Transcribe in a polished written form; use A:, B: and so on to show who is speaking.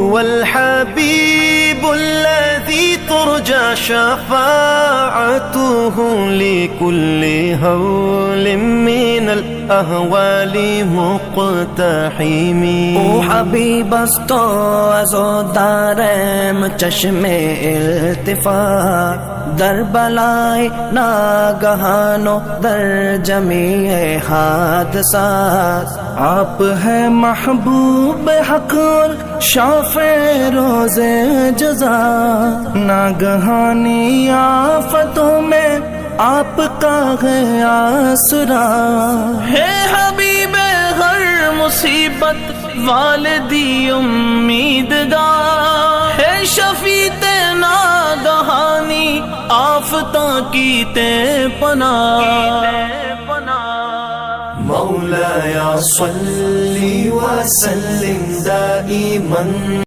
A: هو الحبيب الذي ترجى شفاعته لكل هول من الأهوال مقتحم.
B: او حبیب است تو از و دارم چشم التفات، در بلای ناگہان و در جمیع حادثات. آپ ہے محبوب حق اور شافع روز جزا، ناگہانی آفتوں میں آپ کا ہے آسرا.
C: ہے حبیب ہر مصیبت والدی امیدگار، ہے شفیع ناگہانی آفتوں کی تے پناہ.
A: مولاي صل وسلم دائما